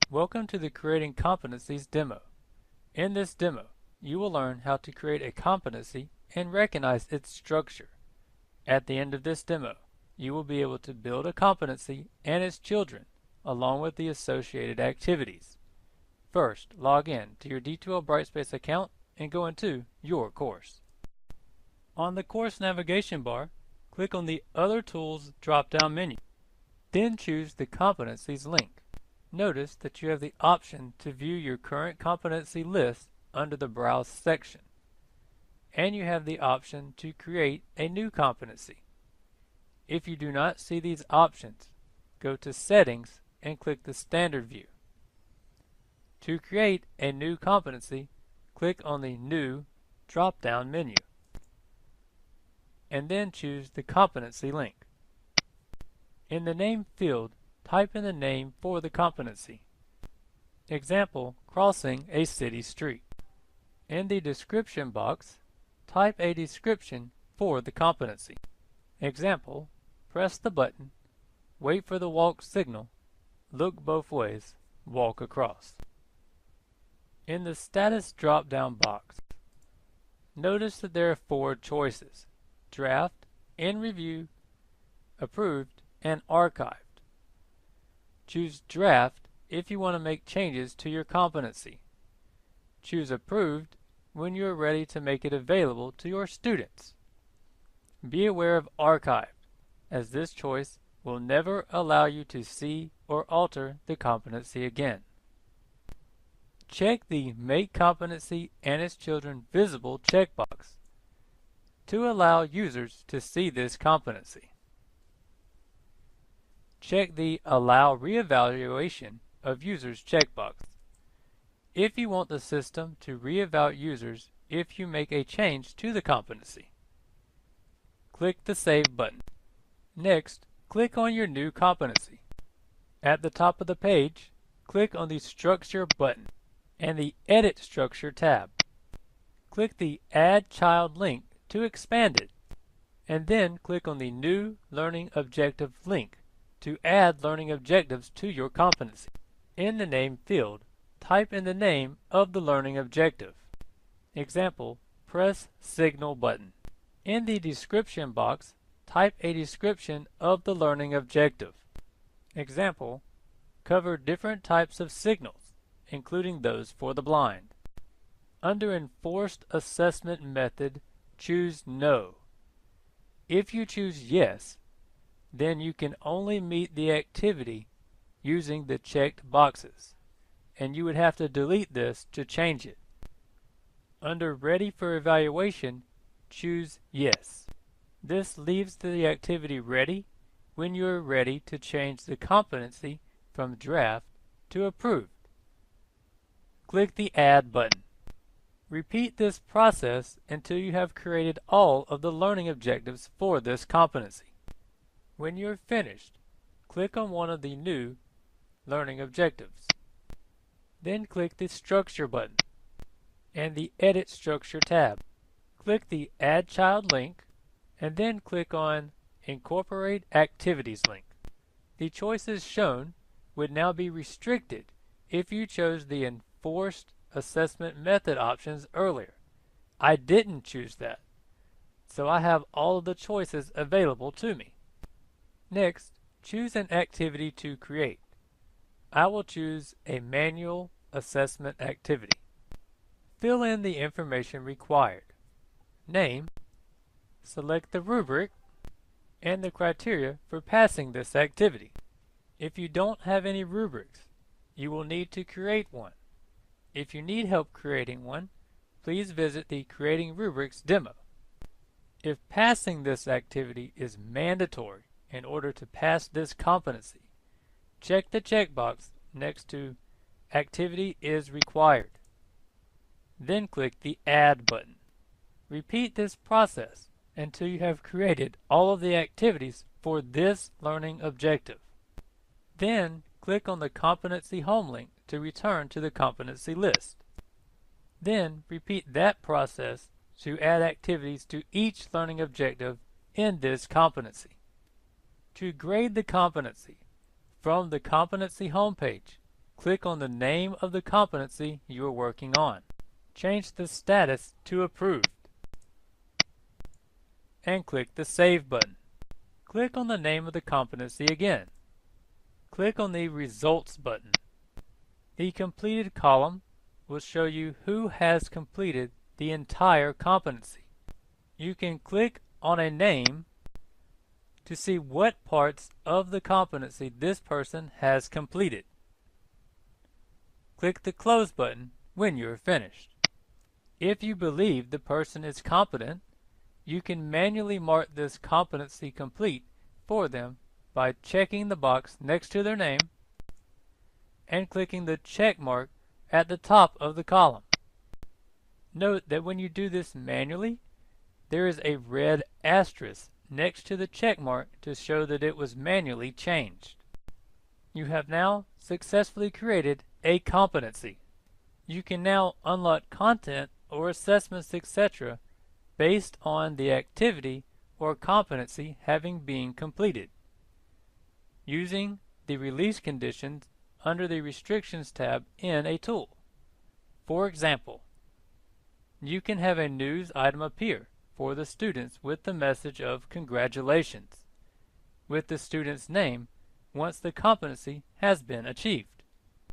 Welcome to the Creating Competencies demo. In this demo, you will learn how to create a competency and recognize its structure. At the end of this demo, you will be able to build a competency and its children, along with the associated activities. First, log in to your D2L Brightspace account and go into your course. On the course navigation bar, click on the Other Tools drop-down menu. Then choose the Competencies link. Notice that you have the option to view your current competency list under the Browse section. And you have the option to create a new competency. If you do not see these options, go to Settings and click the Standard View. To create a new competency, click on the New drop-down menu, and then choose the competency link. In the name field, type in the name for the competency. Example, crossing a city street. In the description box, type a description for the competency. Example, press the button, wait for the walk signal, look both ways, walk across. In the status drop-down box, notice that there are 4 choices: draft, in review, approved, and archived. Choose draft if you want to make changes to your competency. Choose approved when you are ready to make it available to your students. Be aware of archived, as this choice will never allow you to see or alter the competency again. Check the Make Competency and its Children Visible checkbox to allow users to see this competency. Check the Allow Reevaluation of Users checkbox if you want the system to reevaluate users if you make a change to the competency. Click the Save button. Next, click on your new competency. At the top of the page, click on the Structure button and the Edit Structure tab. Click the Add Child link to expand it, and then click on the New Learning Objective link to add learning objectives to your competency. In the name field, type in the name of the learning objective. Example, press Signal button. In the description box, type a description of the learning objective. Example, cover different types of signals, including those for the blind. Under Enforced Assessment Method, choose No. If you choose Yes, then you can only meet the activity using the checked boxes, and you would have to delete this to change it. Under Ready for Evaluation, choose Yes. This leaves the activity ready when you are ready to change the competency from draft to approved. Click the Add button. Repeat this process until you have created all of the learning objectives for this competency. When you're finished, click on one of the new learning objectives. Then click the Structure button and the Edit Structure tab. Click the Add Child link and then click on Incorporate Activities link. The choices shown would now be restricted if you chose the Enforced Assessment Method options earlier. I didn't choose that, so I have all of the choices available to me. Next, choose an activity to create. I will choose a manual assessment activity. Fill in the information required. Name, select the rubric, and the criteria for passing this activity. If you don't have any rubrics, you will need to create one. If you need help creating one, please visit the Creating Rubrics demo. If passing this activity is mandatory in order to pass this competency, check the checkbox next to Activity is Required. Then click the Add button. Repeat this process until you have created all of the activities for this learning objective. Then click on the Competency Home link to return to the competency list. Then repeat that process to add activities to each learning objective in this competency. To grade the competency, from the Competency homepage, click on the name of the competency you are working on. Change the status to Approved, and click the Save button. Click on the name of the competency again. Click on the Results button. The completed column will show you who has completed the entire competency. You can click on a name to see what parts of the competency this person has completed. Click the Close button when you are finished. If you believe the person is competent, you can manually mark this competency complete for them by checking the box next to their name and clicking the check mark at the top of the column. Note that when you do this manually, there is a red asterisk next to the check mark to show that it was manually changed. You have now successfully created a competency. You can now unlock content or assessments, etc. based on the activity or competency having been completed, using the release conditions under the Restrictions tab in a tool. For example, you can have a news item appear for the students with the message of congratulations, with the student's name once the competency has been achieved.